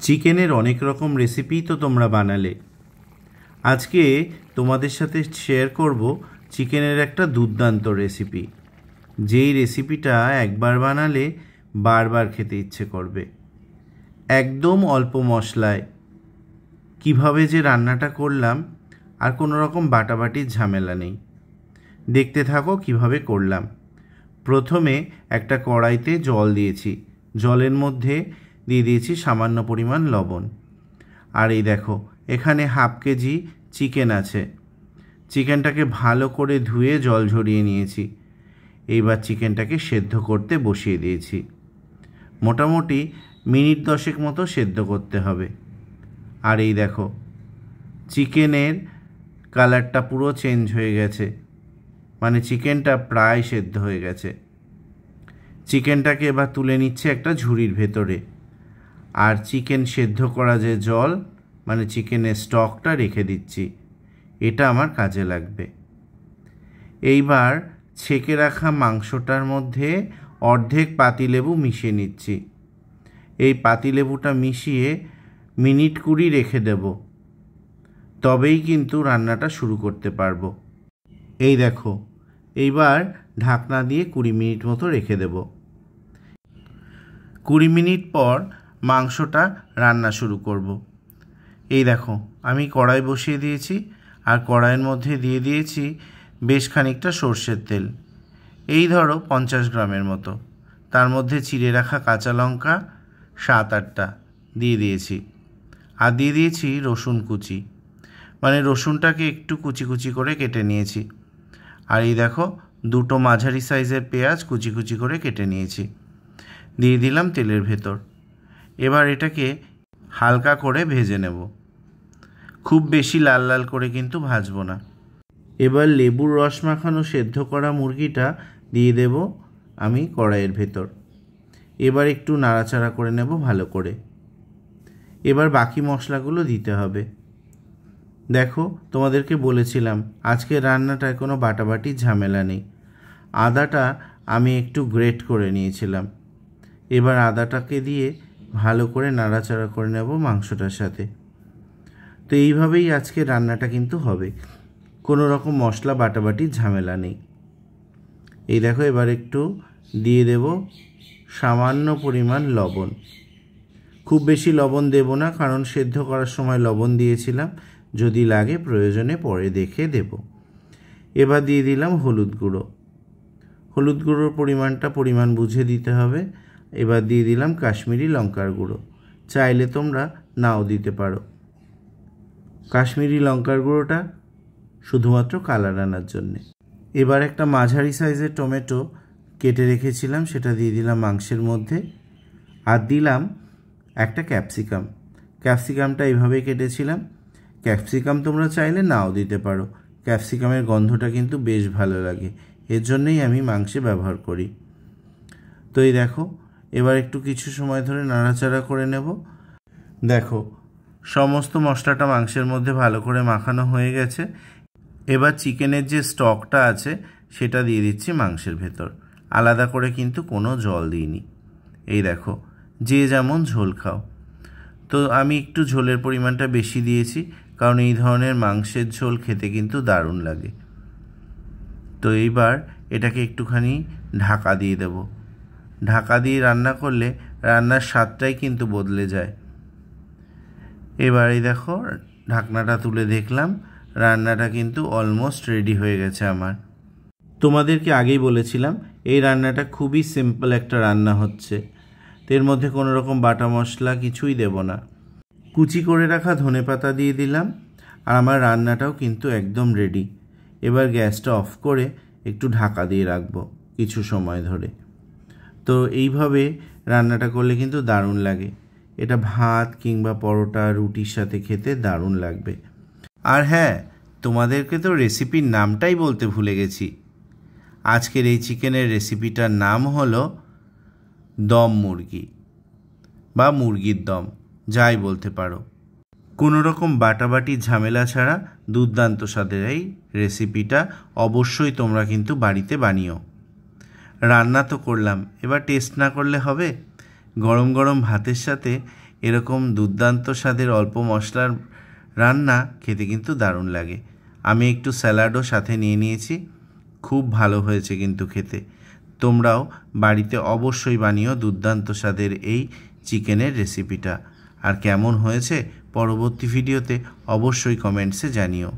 চিকেনের অনেক রকম রেসিপি তো তোমরা বানালে। আজকে তোমাদের সাথে শেয়ার করব চিকেনের একটা দুর্দান্ত রেসিপি, যেই রেসিপিটা একবার বানালে বারবার খেতে ইচ্ছে করবে। একদম অল্প মশলায় কিভাবে যে রান্নাটা করলাম, আর কোনো রকম বাটাবাটির ঝামেলা নেই। দেখতে থাকো কিভাবে করলাম। প্রথমে একটা কড়াইতে জল দিয়েছি, জলের মধ্যে দিয়ে দিয়েছি সামান্য পরিমাণ লবণ। আর এই দেখো, এখানে হাফ কেজি চিকেন আছে। চিকেনটাকে ভালো করে ধুয়ে জল ঝরিয়ে নিয়েছি। এইবার চিকেনটাকে সেদ্ধ করতে বসিয়ে দিয়েছি। মোটামুটি মিনিট 10 মতো সেদ্ধ করতে হবে। আর এই দেখো, চিকেনের কালারটা পুরো চেঞ্জ হয়ে গেছে, মানে চিকেনটা প্রায় সেদ্ধ হয়ে গেছে। চিকেনটাকে এবার তুলে নিচ্ছে একটা ঝুড়ির ভেতরে। আর চিকেন সেদ্ধ করা যে জল, মানে চিকেনের স্টকটা রেখে দিচ্ছি, এটা আমার কাজে লাগবে। এইবার ছেঁকে রাখা মাংসটার মধ্যে অর্ধেক পাতিলেবু মিশিয়ে নিচ্ছি। এই পাতিলেবুটা মিশিয়ে মিনিট 20 রেখে দেব, তবেই কিন্তু রান্নাটা শুরু করতে পারবো। এই দেখো, এইবার ঢাকনা দিয়ে 20 মিনিট মতো রেখে দেব। 20 মিনিট পর মাংসটা রান্না শুরু করব। এই দেখো, আমি কড়াই বসিয়ে দিয়েছি, আর কড়াইয়ের মধ্যে দিয়ে দিয়েছি বেশ খানিকটা সর্ষের তেল, এই ধরো 50 গ্রামের মতো। তার মধ্যে চিড়ে রাখা কাঁচা লঙ্কা 7-8টা দিয়ে দিয়েছি। আর দিয়ে দিয়েছি রসুন কুচি, মানে রসুনটাকে একটু কুচি কুচি করে কেটে নিয়েছি। আর এই দেখো, 2টো মাঝারি সাইজের পেঁয়াজ কুচি কুচি করে কেটে নিয়েছি, দিয়ে দিলাম তেলের ভেতর। এবার এটাকে হালকা করে ভেজে নেব, খুব বেশি লাল লাল করে কিন্তু ভাজবো না। এবার লেবুর রস মাখানো সেদ্ধ করা মুরগিটা দিয়ে দেব আমি কড়াইয়ের ভেতর। এবার একটু নাড়াচাড়া করে নেব ভালো করে। এবার বাকি মশলাগুলো দিতে হবে। দেখো, তোমাদেরকে বলেছিলাম আজকে রান্নাটায় কোনো বাটাবাটির ঝামেলা নেই। আদাটা আমি একটু গ্রেট করে নিয়েছিলাম। এবার আদাটাকে দিয়ে ভালো করে নাড়াচাড়া করে নেব মাংসটার সাথে। তো এইভাবেই আজকে রান্নাটা কিন্তু হবে, কোনো রকম মশলা বাটাবাটির ঝামেলা নেই। এই দেখো, এবার একটু দিয়ে দেব সামান্য পরিমাণ লবণ। খুব বেশি লবণ দেব না, কারণ সেদ্ধ করার সময় লবণ দিয়েছিলাম, যদি লাগে প্রয়োজনে পরে দেখে দেব। এবার দিয়ে দিলাম হলুদ গুঁড়ো। হলুদ গুঁড়োর পরিমাণ বুঝে দিতে হবে। এবার দিয়ে দিলাম কাশ্মীরি লঙ্কার গুঁড়ো, চাইলে তোমরা নাও দিতে পারো। কাশ্মীরি লঙ্কার গুঁড়োটা শুধুমাত্র কালার আনার জন্যে। এবার একটা মাঝারি সাইজের টমেটো কেটে রেখেছিলাম, সেটা দিয়ে দিলাম মাংসের মধ্যে। আর দিলাম একটা ক্যাপসিকাম। ক্যাপসিকামটা এইভাবেই কেটেছিলাম। ক্যাপসিকাম তোমরা চাইলে নাও দিতে পারো, ক্যাপসিকামের গন্ধটা কিন্তু বেশ ভালো লাগে, এর জন্যই আমি মাংসে ব্যবহার করি। তো এই দেখো, এবার একটু কিছু সময় ধরে নাড়াচাড়া করে নেব। দেখো, সমস্ত মশলাটা মাংসের মধ্যে ভালো করে মাখানো হয়ে গেছে। এবার চিকেনের যে স্টকটা আছে সেটা দিয়ে দিচ্ছি মাংসের ভেতর। আলাদা করে কিন্তু কোনো জল দিইনি। এই দেখো, যে যেমন ঝোল খাও। তো আমি একটু ঝোলের পরিমাণটা বেশি দিয়েছি, কারণ এই ধরনের মাংসের ঝোল খেতে কিন্তু দারুণ লাগে। তো এইবার এটাকে একটুখানি ঢাকা দিয়ে দেব। ঢাকা দিয়ে রান্না করলে রান্নার স্বাদটাই কিন্তু বদলে যায়। এবার এই দেখো, ঢাকনাটা তুলে দেখলাম, রান্নাটা কিন্তু অলমোস্ট রেডি হয়ে গেছে আমার। তোমাদেরকে আগেই বলেছিলাম এই রান্নাটা খুবই সিম্পল একটা রান্না হচ্ছে। এর মধ্যে কোনো রকম বাটা মশলা কিছুই দেব না। কুচি করে রাখা ধনেপাতা দিয়ে দিলাম, আর আমার রান্নাটাও কিন্তু একদম রেডি। এবার গ্যাসটা অফ করে একটু ঢাকা দিয়ে রাখবো কিছু সময় ধরে। তো এইভাবে রান্নাটা করলে কিন্তু দারুণ লাগে। এটা ভাত কিংবা পরোটা, রুটির সাথে খেতে দারুণ লাগবে। আর হ্যাঁ, তোমাদেরকে তো রেসিপির নামটাই বলতে ভুলে গেছি। আজকের এই চিকেনের রেসিপিটার নাম হলো দম মুরগি বা মুরগির দম, যাই বলতে পারো। কোনো রকম বাটাবাটি ঝামেলা ছাড়া দুর্দান্ত স্বাদের এই রেসিপিটা অবশ্যই তোমরা কিন্তু বাড়িতে বানিও। রান্না তো করলাম, এবার টেস্ট না করলে হবে? গরম গরম ভাতের সাথে এরকম দুর্দান্ত স্বাদের অল্প মশলার রান্না খেতে কিন্তু দারুণ লাগে। আমি একটু স্যালাডও সাথে নিয়ে নিয়েছি। খুব ভালো হয়েছে কিন্তু খেতে। তোমরাও বাড়িতে অবশ্যই বানিও দুর্দান্ত স্বাদের এই চিকেনের রেসিপিটা। আর কেমন হয়েছে পরবর্তী ভিডিওতে অবশ্যই কমেন্টসে জানিও।